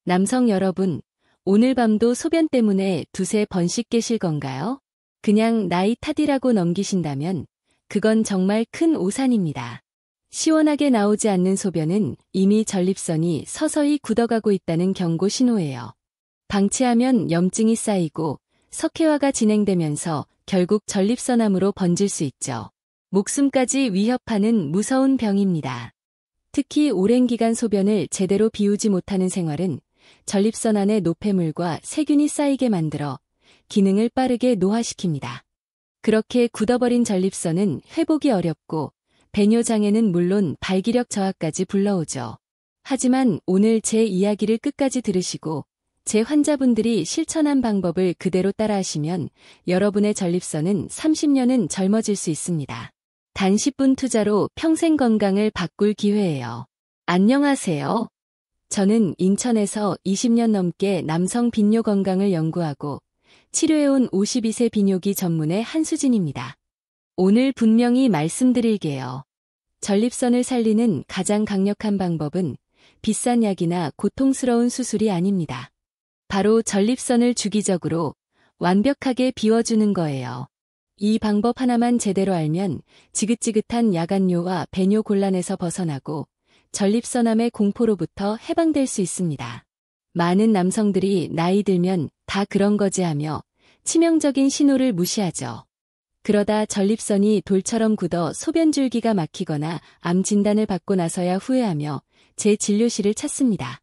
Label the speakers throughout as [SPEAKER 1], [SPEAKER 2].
[SPEAKER 1] 남성 여러분, 오늘 밤도 소변 때문에 두세 번씩 깨실 건가요? 그냥 나이 탓이라고 넘기신다면 그건 정말 큰 오산입니다. 시원하게 나오지 않는 소변은 이미 전립선이 서서히 굳어가고 있다는 경고 신호예요. 방치하면 염증이 쌓이고 석회화가 진행되면서 결국 전립선암으로 번질 수 있죠. 목숨까지 위협하는 무서운 병입니다. 특히 오랜 기간 소변을 제대로 비우지 못하는 생활은 전립선 안에 노폐물과 세균이 쌓이게 만들어 기능을 빠르게 노화시킵니다. 그렇게 굳어버린 전립선은 회복이 어렵고 배뇨장애는 물론 발기력 저하까지 불러오죠. 하지만 오늘 제 이야기를 끝까지 들으시고 제 환자분들이 실천한 방법을 그대로 따라하시면 여러분의 전립선은 30년은 젊어질 수 있습니다. 단 10분 투자로 평생 건강을 바꿀 기회예요. 안녕하세요. 저는 인천에서 20년 넘게 남성 비뇨 건강을 연구하고 치료해온 52세 비뇨기 전문의 한수진입니다. 오늘 분명히 말씀드릴게요. 전립선을 살리는 가장 강력한 방법은 비싼 약이나 고통스러운 수술이 아닙니다. 바로 전립선을 주기적으로 완벽하게 비워주는 거예요. 이 방법 하나만 제대로 알면 지긋지긋한 야간뇨와 배뇨 곤란에서 벗어나고 전립선암의 공포로부터 해방될 수 있습니다. 많은 남성들이 나이 들면 다 그런 거지 하며 치명적인 신호를 무시하죠. 그러다 전립선이 돌처럼 굳어 소변줄기가 막히거나 암 진단을 받고 나서야 후회하며 제 진료실을 찾습니다.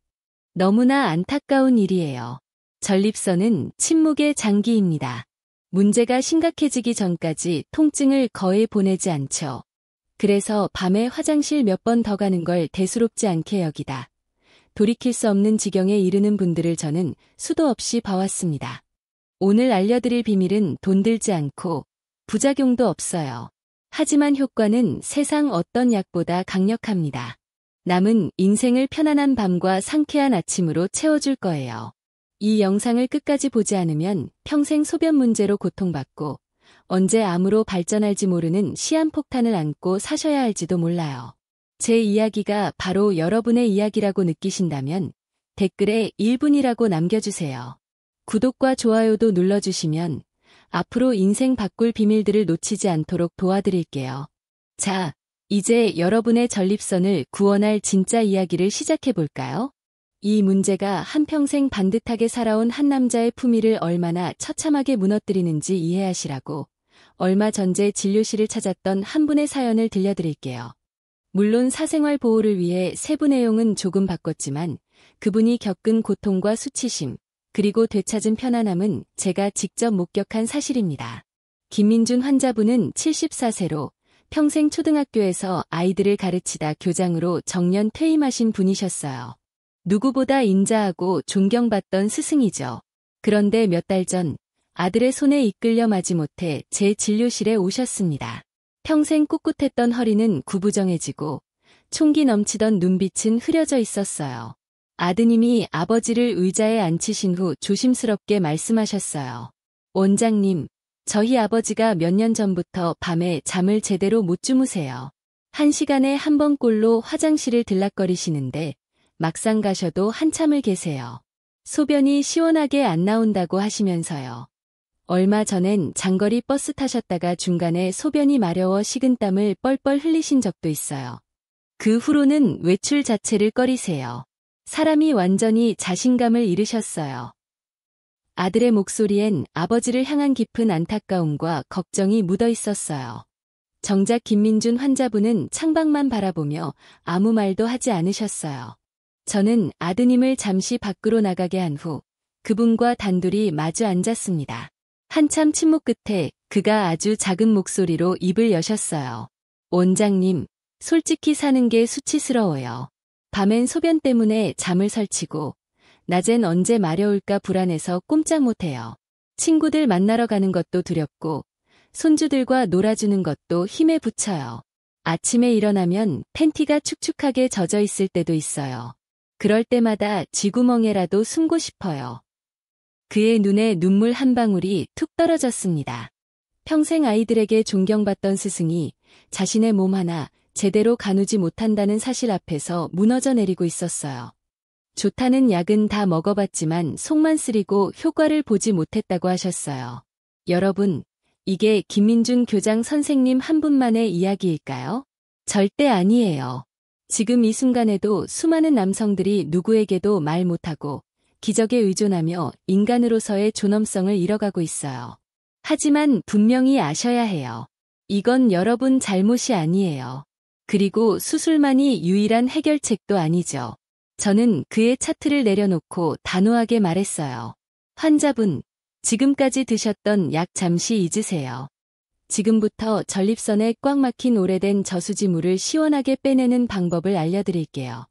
[SPEAKER 1] 너무나 안타까운 일이에요. 전립선은 침묵의 장기입니다. 문제가 심각해지기 전까지 통증을 거의 보내지 않죠. 그래서 밤에 화장실 몇 번 더 가는 걸 대수롭지 않게 여기다 돌이킬 수 없는 지경에 이르는 분들을 저는 수도 없이 봐왔습니다. 오늘 알려드릴 비밀은 돈 들지 않고 부작용도 없어요. 하지만 효과는 세상 어떤 약보다 강력합니다. 남은 인생을 편안한 밤과 상쾌한 아침으로 채워줄 거예요. 이 영상을 끝까지 보지 않으면 평생 소변 문제로 고통받고 언제 암으로 발전할지 모르는 시한폭탄을 안고 사셔야 할지도 몰라요. 제 이야기가 바로 여러분의 이야기라고 느끼신다면 댓글에 1분이라고 남겨주세요. 구독과 좋아요도 눌러주시면 앞으로 인생 바꿀 비밀들을 놓치지 않도록 도와드릴게요. 자, 이제 여러분의 전립선을 구원할 진짜 이야기를 시작해볼까요? 이 문제가 한평생 반듯하게 살아온 한 남자의 품위를 얼마나 처참하게 무너뜨리는지 이해하시라고 얼마 전 제 진료실을 찾았던 한 분의 사연을 들려드릴게요. 물론 사생활 보호를 위해 세부 내용은 조금 바꿨지만 그분이 겪은 고통과 수치심, 그리고 되찾은 편안함은 제가 직접 목격한 사실입니다. 김민준 환자분은 74세로 평생 초등학교에서 아이들을 가르치다 교장으로 정년 퇴임하신 분이셨어요. 누구보다 인자하고 존경받던 스승이죠. 그런데 몇 달 전 아들의 손에 이끌려 마지못해 제 진료실에 오셨습니다. 평생 꿋꿋했던 허리는 구부정해지고 총기 넘치던 눈빛은 흐려져 있었어요. 아드님이 아버지를 의자에 앉히신 후 조심스럽게 말씀하셨어요. 원장님, 저희 아버지가 몇 년 전부터 밤에 잠을 제대로 못 주무세요. 1시간에 한 번꼴로 화장실을 들락거리시는데 막상 가셔도 한참을 계세요. 소변이 시원하게 안 나온다고 하시면서요. 얼마 전엔 장거리 버스 타셨다가 중간에 소변이 마려워 식은땀을 뻘뻘 흘리신 적도 있어요. 그 후로는 외출 자체를 꺼리세요. 사람이 완전히 자신감을 잃으셨어요. 아들의 목소리엔 아버지를 향한 깊은 안타까움과 걱정이 묻어 있었어요. 정작 김민준 환자분은 창밖만 바라보며 아무 말도 하지 않으셨어요. 저는 아드님을 잠시 밖으로 나가게 한 후 그분과 단둘이 마주 앉았습니다. 한참 침묵 끝에 그가 아주 작은 목소리로 입을 여셨어요. 원장님, 솔직히 사는 게 수치스러워요. 밤엔 소변 때문에 잠을 설치고 낮엔 언제 마려울까 불안해서 꼼짝 못해요. 친구들 만나러 가는 것도 두렵고 손주들과 놀아주는 것도 힘에 부쳐요. 아침에 일어나면 팬티가 축축하게 젖어 있을 때도 있어요. 그럴 때마다 쥐구멍에라도 숨고 싶어요. 그의 눈에 눈물 한 방울이 툭 떨어졌습니다. 평생 아이들에게 존경받던 스승이 자신의 몸 하나 제대로 가누지 못한다는 사실 앞에서 무너져 내리고 있었어요. 좋다는 약은 다 먹어봤지만 속만 쓰리고 효과를 보지 못했다고 하셨어요. 여러분, 이게 김민준 교장 선생님 한 분만의 이야기일까요? 절대 아니에요. 지금 이 순간에도 수많은 남성들이 누구에게도 말 못하고 기적에 의존하며 인간으로서의 존엄성을 잃어가고 있어요. 하지만 분명히 아셔야 해요. 이건 여러분 잘못이 아니에요. 그리고 수술만이 유일한 해결책도 아니죠. 저는 그의 차트를 내려놓고 단호하게 말했어요. 환자분, 지금까지 드셨던 약 잠시 잊으세요. 지금부터 전립선에 꽉 막힌 오래된 저수지물을 시원하게 빼내는 방법을 알려드릴게요.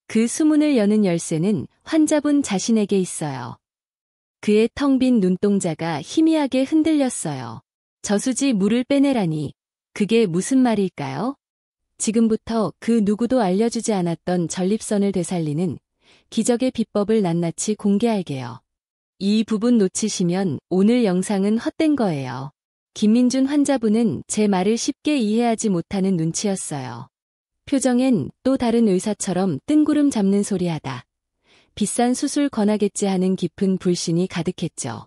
[SPEAKER 1] 그 수문을 여는 열쇠는 환자분 자신에게 있어요. 그의 텅 빈 눈동자가 희미하게 흔들렸어요. 저수지 물을 빼내라니, 그게 무슨 말일까요? 지금부터 그 누구도 알려주지 않았던 전립선을 되살리는 기적의 비법을 낱낱이 공개할게요. 이 부분 놓치시면 오늘 영상은 헛된 거예요. 김민준 환자분은 제 말을 쉽게 이해하지 못하는 눈치였어요. 표정엔 또 다른 의사처럼 뜬구름 잡는 소리하다. 비싼 수술 권하겠지 하는 깊은 불신이 가득했죠.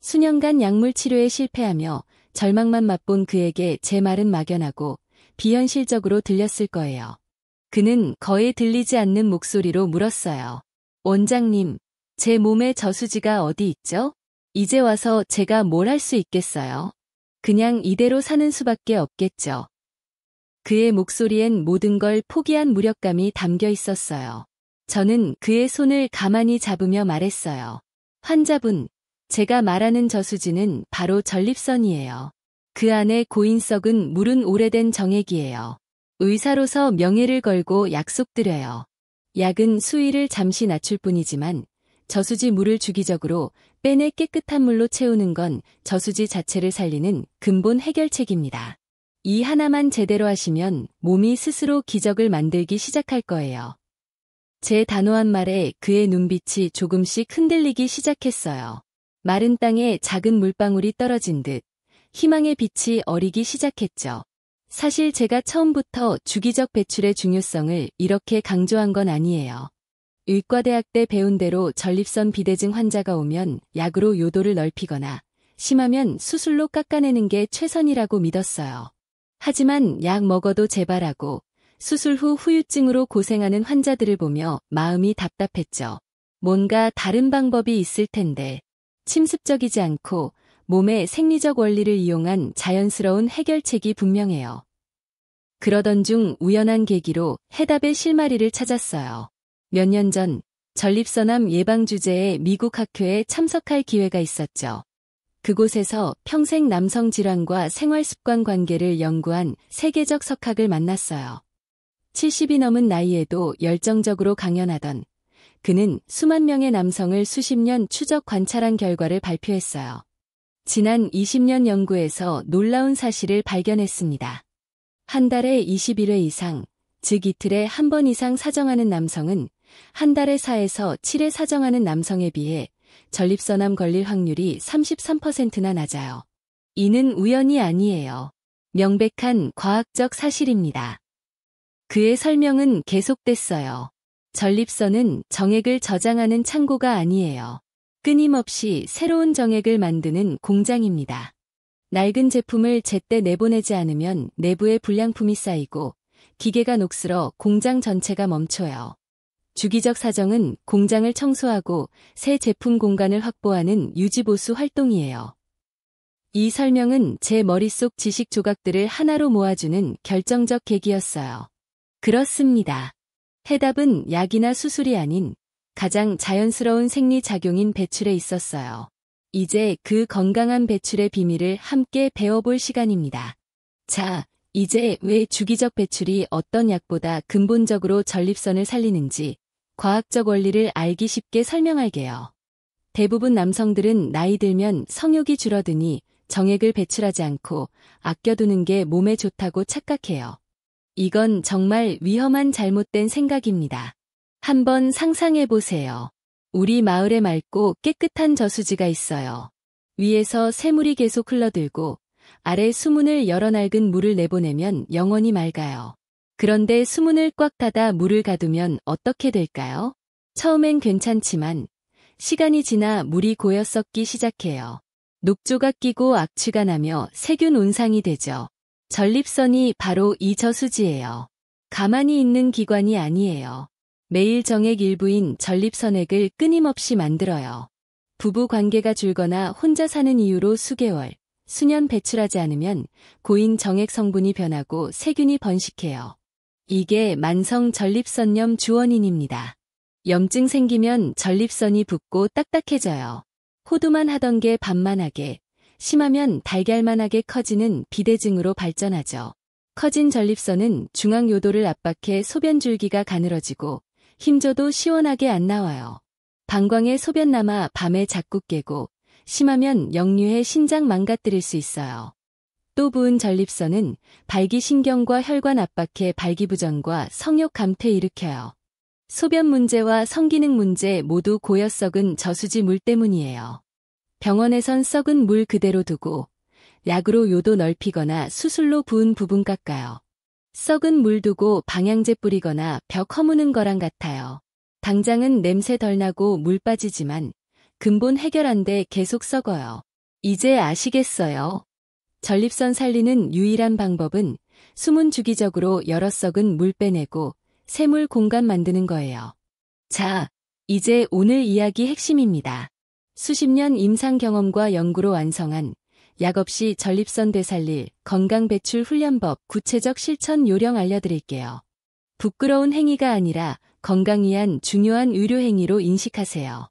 [SPEAKER 1] 수년간 약물 치료에 실패하며 절망만 맛본 그에게 제 말은 막연하고 비현실적으로 들렸을 거예요. 그는 거의 들리지 않는 목소리로 물었어요. 원장님, 제 몸에 저수지가 어디 있죠? 이제 와서 제가 뭘 할 수 있겠어요? 그냥 이대로 사는 수밖에 없겠죠. 그의 목소리엔 모든 걸 포기한 무력감이 담겨 있었어요. 저는 그의 손을 가만히 잡으며 말했어요. 환자분, 제가 말하는 저수지는 바로 전립선이에요. 그 안에 고인 썩은 물은 오래된 정액이에요. 의사로서 명예를 걸고 약속드려요. 약은 수위를 잠시 낮출 뿐이지만 저수지 물을 주기적으로 빼내 깨끗한 물로 채우는 건 저수지 자체를 살리는 근본 해결책입니다. 이 하나만 제대로 하시면 몸이 스스로 기적을 만들기 시작할 거예요. 제 단호한 말에 그의 눈빛이 조금씩 흔들리기 시작했어요. 마른 땅에 작은 물방울이 떨어진 듯 희망의 빛이 어리기 시작했죠. 사실 제가 처음부터 주기적 배출의 중요성을 이렇게 강조한 건 아니에요. 의과대학 때 배운 대로 전립선 비대증 환자가 오면 약으로 요도를 넓히거나 심하면 수술로 깎아내는 게 최선이라고 믿었어요. 하지만 약 먹어도 재발하고 수술 후 후유증으로 고생하는 환자들을 보며 마음이 답답했죠. 뭔가 다른 방법이 있을 텐데 침습적이지 않고 몸의 생리적 원리를 이용한 자연스러운 해결책이 분명해요. 그러던 중 우연한 계기로 해답의 실마리를 찾았어요. 몇 년 전 전립선암 예방 주제의 미국 학회에 참석할 기회가 있었죠. 그곳에서 평생 남성 질환과 생활습관 관계를 연구한 세계적 석학을 만났어요. 70이 넘은 나이에도 열정적으로 강연하던 그는 수만 명의 남성을 수십 년 추적 관찰한 결과를 발표했어요. 지난 20년 연구에서 놀라운 사실을 발견했습니다. 한 달에 21회 이상, 즉 이틀에 한 번 이상 사정하는 남성은 한 달에 4에서 7회 사정하는 남성에 비해 전립선암 걸릴 확률이 33%나 낮아요. 이는 우연이 아니에요. 명백한 과학적 사실입니다. 그의 설명은 계속됐어요. 전립선은 정액을 저장하는 창고가 아니에요. 끊임없이 새로운 정액을 만드는 공장입니다. 낡은 제품을 제때 내보내지 않으면 내부에 불량품이 쌓이고 기계가 녹슬어 공장 전체가 멈춰요. 주기적 사정은 공장을 청소하고 새 제품 공간을 확보하는 유지보수 활동이에요. 이 설명은 제 머릿속 지식 조각들을 하나로 모아주는 결정적 계기였어요. 그렇습니다. 해답은 약이나 수술이 아닌 가장 자연스러운 생리작용인 배출에 있었어요. 이제 그 건강한 배출의 비밀을 함께 배워볼 시간입니다. 자, 이제 왜 주기적 배출이 어떤 약보다 근본적으로 전립선을 살리는지 과학적 원리를 알기 쉽게 설명할게요. 대부분 남성들은 나이 들면 성욕이 줄어드니 정액을 배출하지 않고 아껴두는 게 몸에 좋다고 착각해요. 이건 정말 위험한 잘못된 생각입니다. 한번 상상해보세요. 우리 마을에 맑고 깨끗한 저수지가 있어요. 위에서 샘물이 계속 흘러들고 아래 수문을 열어 낡은 물을 내보내면 영원히 맑아요. 그런데 수문을 꽉 닫아 물을 가두면 어떻게 될까요? 처음엔 괜찮지만 시간이 지나 물이 고여 썩기 시작해요. 녹조가 끼고 악취가 나며 세균 온상이 되죠. 전립선이 바로 이 저수지예요. 가만히 있는 기관이 아니에요. 매일 정액 일부인 전립선액을 끊임없이 만들어요. 부부 관계가 줄거나 혼자 사는 이유로 수개월, 수년 배출하지 않으면 고인 정액 성분이 변하고 세균이 번식해요. 이게 만성 전립선염 주원인입니다. 염증 생기면 전립선이 붓고 딱딱해져요. 호두만 하던 게 밤만하게, 심하면 달걀만하게 커지는 비대증으로 발전하죠. 커진 전립선은 중앙요도를 압박해 소변 줄기가 가늘어지고 힘줘도 시원하게 안 나와요. 방광에 소변 남아 밤에 자꾸 깨고 심하면 역류해 신장 망가뜨릴 수 있어요. 또 부은 전립선은 발기신경과 혈관 압박해 발기부전과 성욕 감퇴 일으켜요. 소변 문제와 성기능 문제 모두 고여 썩은 저수지 물 때문이에요. 병원에선 썩은 물 그대로 두고 약으로 요도 넓히거나 수술로 부은 부분 깎아요. 썩은 물 두고 방향제 뿌리거나 벽 허무는 거랑 같아요. 당장은 냄새 덜 나고 물 빠지지만 근본 해결 안 돼 계속 썩어요. 이제 아시겠어요? 전립선 살리는 유일한 방법은 숨은 주기적으로 여러 썩은 물 빼내고 새물 공간 만드는 거예요. 자, 이제 오늘 이야기 핵심입니다. 수십 년 임상 경험과 연구로 완성한 약 없이 전립선 되살릴 건강 배출 훈련법 구체적 실천 요령 알려드릴게요. 부끄러운 행위가 아니라 건강 위한 중요한 의료 행위로 인식하세요.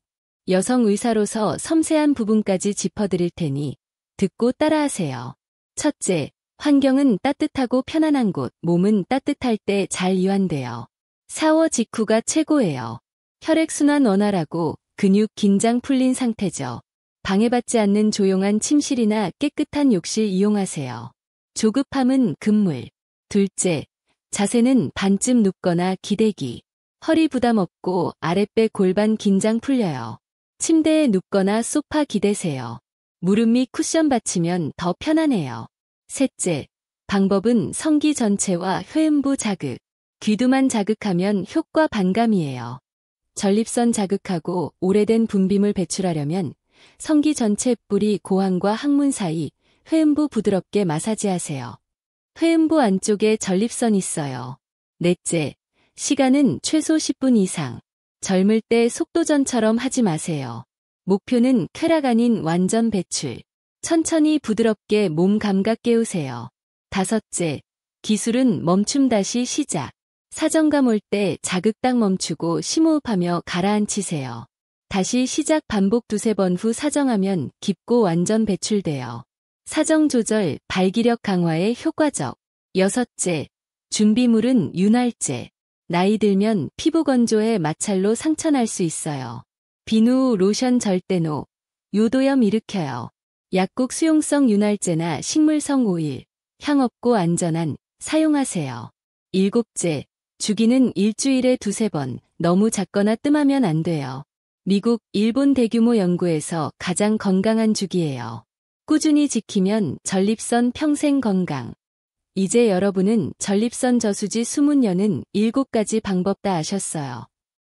[SPEAKER 1] 여성 의사로서 섬세한 부분까지 짚어드릴 테니 듣고 따라하세요. 첫째, 환경은 따뜻하고 편안한 곳, 몸은 따뜻할 때 잘 이완돼요. 샤워 직후가 최고예요. 혈액순환 원활하고 근육 긴장 풀린 상태죠. 방해받지 않는 조용한 침실이나 깨끗한 욕실 이용하세요. 조급함은 금물. 둘째, 자세는 반쯤 눕거나 기대기. 허리 부담 없고 아랫배 골반 긴장 풀려요. 침대에 눕거나 소파 기대세요. 무릎 밑 쿠션 받치면 더 편안해요. 셋째, 방법은 성기 전체와 회음부 자극. 귀두만 자극하면 효과 반감이에요. 전립선 자극하고 오래된 분비물 배출하려면 성기 전체 뿌리 고환과 항문 사이 회음부 부드럽게 마사지하세요. 회음부 안쪽에 전립선 있어요. 넷째, 시간은 최소 10분 이상. 젊을 때 속도전처럼 하지 마세요. 목표는 쾌락 아닌 완전 배출. 천천히 부드럽게 몸 감각 깨우세요. 다섯째, 기술은 멈춤 다시 시작. 사정감 올 때 자극 딱 멈추고 심호흡하며 가라앉히세요. 다시 시작 반복 두세 번 후 사정하면 깊고 완전 배출돼요. 사정 조절, 발기력 강화에 효과적. 여섯째, 준비물은 윤활제. 나이 들면 피부 건조에 마찰로 상처 날 수 있어요. 비누, 로션 절대 노. 요도염 일으켜요. 약국 수용성 윤활제나 식물성 오일, 향 없고 안전한, 사용하세요. 일곱째, 주기는 일주일에 두세 번, 너무 작거나 뜸하면 안 돼요. 미국, 일본 대규모 연구에서 가장 건강한 주기예요. 꾸준히 지키면 전립선 평생 건강. 이제 여러분은 전립선 저수지 숨은 여는 7가지 방법 다 아셨어요.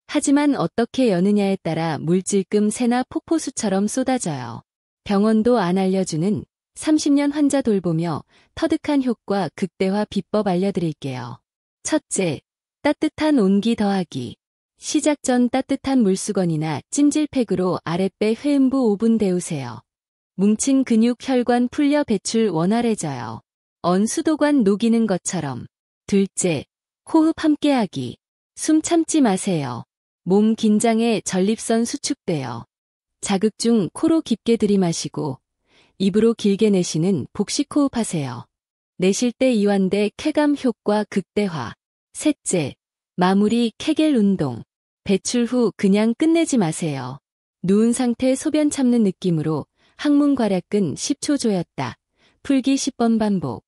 [SPEAKER 1] 하지만 어떻게 여느냐에 따라 물질금 새나 폭포수처럼 쏟아져요. 병원도 안 알려주는 30년 환자 돌보며 터득한 효과 극대화 비법 알려드릴게요. 첫째, 따뜻한 온기 더하기. 시작 전 따뜻한 물수건이나 찜질팩으로 아랫배 회음부 5분 데우세요. 뭉친 근육 혈관 풀려 배출 원활해져요. 언수도관 녹이는 것처럼. 둘째, 호흡 함께하기. 숨 참지 마세요. 몸 긴장해 전립선 수축돼요. 자극 중 코로 깊게 들이마시고 입으로 길게 내쉬는 복식 호흡하세요. 내쉴 때 이완돼 쾌감 효과 극대화. 셋째, 마무리 케겔 운동. 배출 후 그냥 끝내지 마세요. 누운 상태 소변 참는 느낌으로 항문 괄약근 10초 조였다. 풀기 10번 반복.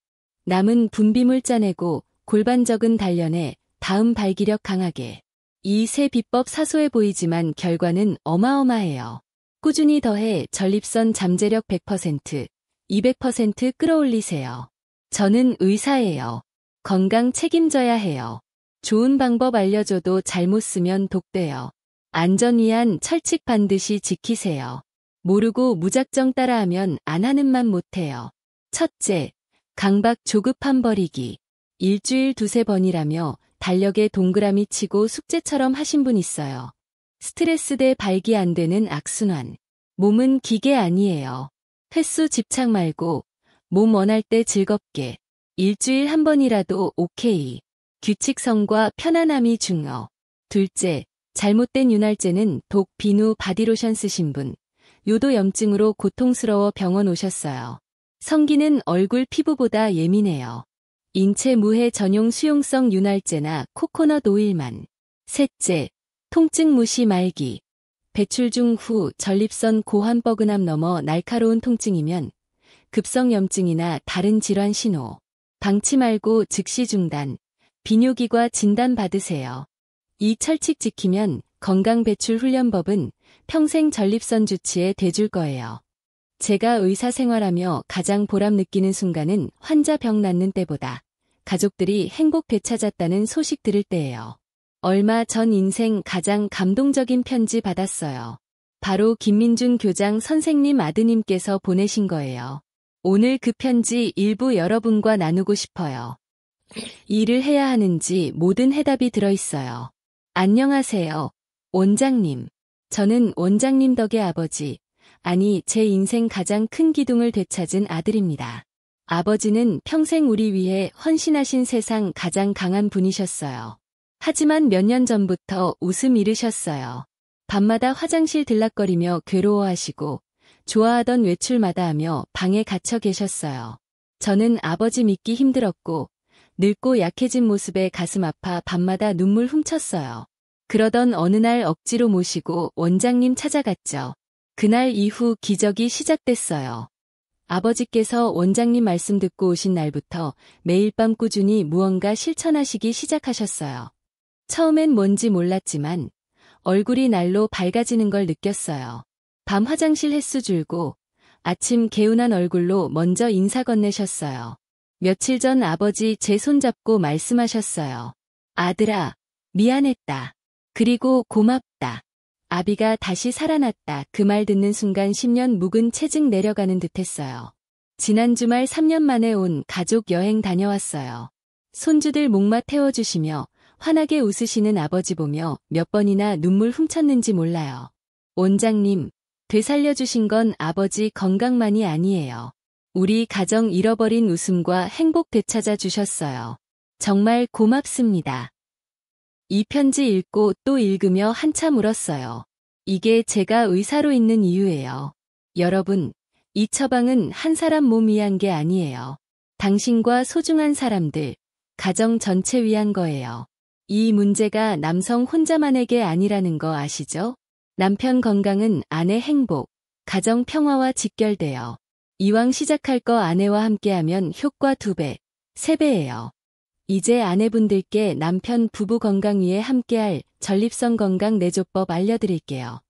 [SPEAKER 1] 남은 분비물 짜내고 골반 적은 단련해 다음 발기력 강하게. 이 세 비법 사소해 보이지만 결과는 어마어마해요. 꾸준히 더해 전립선 잠재력 100%, 200% 끌어올리세요. 저는 의사예요. 건강 책임져야 해요. 좋은 방법 알려줘도 잘못 쓰면 독돼요. 안전 위한 철칙 반드시 지키세요. 모르고 무작정 따라하면 안 하는 만 못해요. 첫째, 강박 조급함 버리기. 일주일 두세 번이라며 달력에 동그라미 치고 숙제처럼 하신 분 있어요. 스트레스 대 발기 안 되는 악순환. 몸은 기계 아니에요. 횟수 집착 말고 몸 원할 때 즐겁게. 일주일 한 번이라도 오케이. 규칙성과 편안함이 중요. 둘째, 잘못된 윤활제는 독, 비누, 바디로션 쓰신 분. 요도 염증으로 고통스러워 병원 오셨어요. 성기는 얼굴 피부보다 예민해요. 인체 무해 전용 수용성 윤활제나 코코넛 오일만. 셋째, 통증 무시 말기. 배출 중 후 전립선 고환 뻐근함 넘어 날카로운 통증이면 급성염증이나 다른 질환 신호. 방치 말고 즉시 중단. 비뇨기과 진단 받으세요. 이 철칙 지키면 건강배출훈련법은 평생 전립선 주치에 돼줄 거예요. 제가 의사 생활하며 가장 보람 느끼는 순간은 환자 병 낫는 때보다 가족들이 행복 되찾았다는 소식 들을 때예요. 얼마 전 인생 가장 감동적인 편지 받았어요. 바로 김민준 교장 선생님 아드님께서 보내신 거예요. 오늘 그 편지 일부 여러분과 나누고 싶어요. 일을 해야 하는지 모든 해답이 들어있어요. 안녕하세요, 원장님. 저는 원장님 덕의 아버지, 아니 제 인생 가장 큰 기둥을 되찾은 아들입니다. 아버지는 평생 우리 위해 헌신하신 세상 가장 강한 분이셨어요. 하지만 몇 년 전부터 웃음 잃으셨어요. 밤마다 화장실 들락거리며 괴로워하시고 좋아하던 외출마다 하며 방에 갇혀 계셨어요. 저는 아버지 믿기 힘들었고 늙고 약해진 모습에 가슴 아파 밤마다 눈물 훔쳤어요. 그러던 어느 날 억지로 모시고 원장님 찾아갔죠. 그날 이후 기적이 시작됐어요. 아버지께서 원장님 말씀 듣고 오신 날부터 매일 밤 꾸준히 무언가 실천하시기 시작하셨어요. 처음엔 뭔지 몰랐지만 얼굴이 날로 밝아지는 걸 느꼈어요. 밤 화장실 횟수 줄고 아침 개운한 얼굴로 먼저 인사 건네셨어요. 며칠 전 아버지 제 손 잡고 말씀하셨어요. 아들아, 미안했다. 그리고 고맙다. 아비가 다시 살아났다. 그 말 듣는 순간 10년 묵은 체증 내려가는 듯했어요. 지난 주말 3년 만에 온 가족 여행 다녀왔어요. 손주들 목마 태워주시며 환하게 웃으시는 아버지 보며 몇 번이나 눈물 훔쳤는지 몰라요. 원장님, 되살려주신 건 아버지 건강만이 아니에요. 우리 가정 잃어버린 웃음과 행복 되찾아 주셨어요. 정말 고맙습니다. 이 편지 읽고 또 읽으며 한참 울었어요. 이게 제가 의사로 있는 이유예요. 여러분, 이 처방은 한 사람 몸 위한 게 아니에요. 당신과 소중한 사람들, 가정 전체 위한 거예요. 이 문제가 남성 혼자만에게 아니라는 거 아시죠? 남편 건강은 아내 행복, 가정 평화와 직결돼요. 이왕 시작할 거 아내와 함께하면 효과 2배, 3배예요. 이제 아내분들께 남편 부부 건강 위에 함께할 전립선 건강 내조법 알려드릴게요.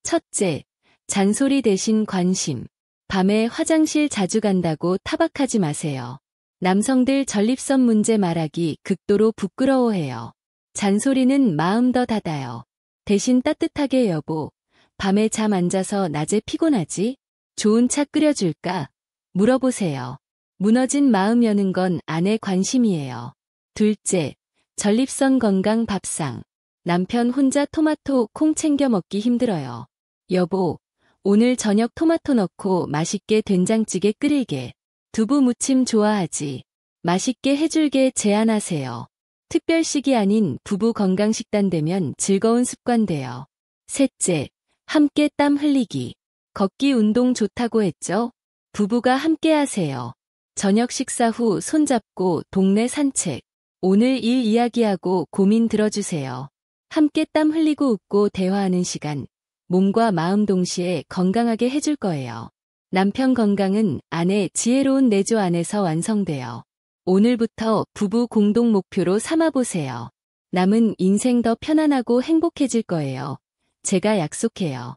[SPEAKER 1] 첫째, 잔소리 대신 관심. 밤에 화장실 자주 간다고 타박하지 마세요. 남성들 전립선 문제 말하기 극도로 부끄러워해요. 잔소리는 마음 더 닫아요. 대신 따뜻하게 여보, 밤에 잠 안 자서 낮에 피곤하지? 좋은 차 끓여줄까? 물어보세요. 무너진 마음 여는 건 아내 관심이에요. 둘째, 전립선 건강 밥상. 남편 혼자 토마토, 콩 챙겨 먹기 힘들어요. 여보, 오늘 저녁 토마토 넣고 맛있게 된장찌개 끓일게. 두부 무침 좋아하지? 맛있게 해줄게 제안하세요. 특별식이 아닌 부부 건강식단 되면 즐거운 습관 돼요. 셋째, 함께 땀 흘리기. 걷기 운동 좋다고 했죠? 부부가 함께 하세요. 저녁 식사 후 손잡고 동네 산책. 오늘 일 이야기하고 고민 들어주세요. 함께 땀 흘리고 웃고 대화하는 시간. 몸과 마음 동시에 건강하게 해줄 거예요. 남편 건강은 아내 지혜로운 내조 안에서 완성돼요. 오늘부터 부부 공동 목표로 삼아보세요. 남은 인생 더 편안하고 행복해질 거예요. 제가 약속해요.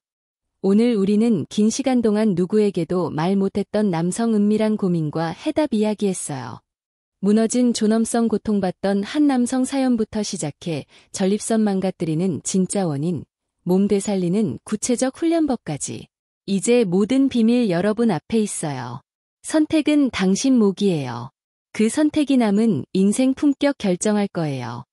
[SPEAKER 1] 오늘 우리는 긴 시간 동안 누구에게도 말 못했던 남성 은밀한 고민과 해답 이야기했어요. 무너진 존엄성 고통받던 한 남성 사연부터 시작해 전립선 망가뜨리는 진짜 원인, 몸 되살리는 구체적 훈련법까지. 이제 모든 비밀 여러분 앞에 있어요. 선택은 당신 몫이에요. 그 선택이 남은 인생 품격 결정할 거예요.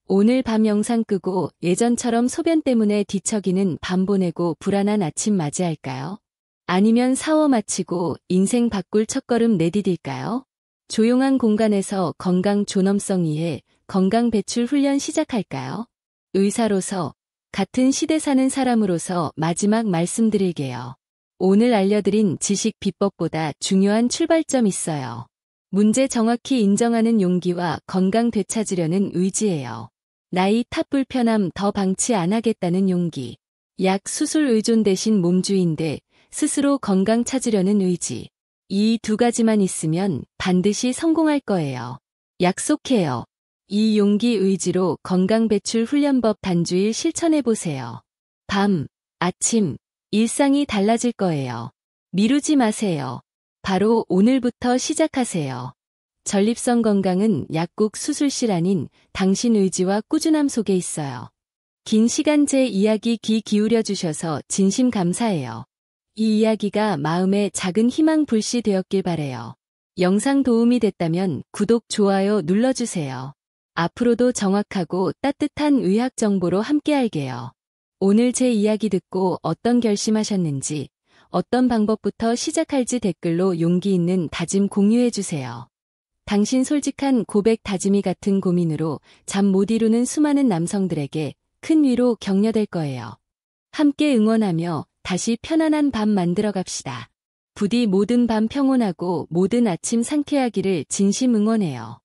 [SPEAKER 1] 오늘 밤 영상 끄고 예전처럼 소변 때문에 뒤척이는 밤 보내고 불안한 아침 맞이할까요? 아니면 샤워 마치고 인생 바꿀 첫걸음 내디딜까요? 조용한 공간에서 건강 존엄성 이해, 건강 배출 훈련 시작할까요? 의사로서, 같은 시대 사는 사람으로서 마지막 말씀드릴게요. 오늘 알려드린 지식 비법보다 중요한 출발점 있어요. 문제 정확히 인정하는 용기와 건강 되찾으려는 의지예요. 나이 탓 불편함 더 방치 안 하겠다는 용기. 약 수술 의존 대신 몸주인데 스스로 건강 찾으려는 의지. 이 두 가지만 있으면 반드시 성공할 거예요. 약속해요. 이 용기 의지로 건강 배출 훈련법 단주일 실천해보세요. 밤, 아침, 일상이 달라질 거예요. 미루지 마세요. 바로 오늘부터 시작하세요. 전립선 건강은 약국 수술실 아닌 당신 의지와 꾸준함 속에 있어요. 긴 시간 제 이야기 귀 기울여 주셔서 진심 감사해요. 이 이야기가 마음에 작은 희망 불씨 되었길 바래요. 영상 도움이 됐다면 구독, 좋아요 눌러주세요. 앞으로도 정확하고 따뜻한 의학 정보로 함께 할게요. 오늘 제 이야기 듣고 어떤 결심하셨는지, 어떤 방법부터 시작할지 댓글로 용기 있는 다짐 공유해주세요. 당신 솔직한 고백 다짐이 같은 고민으로 잠 못 이루는 수많은 남성들에게 큰 위로 격려될 거예요. 함께 응원하며 다시 편안한 밤 만들어 갑시다. 부디 모든 밤 평온하고 모든 아침 상쾌하기를 진심 응원해요.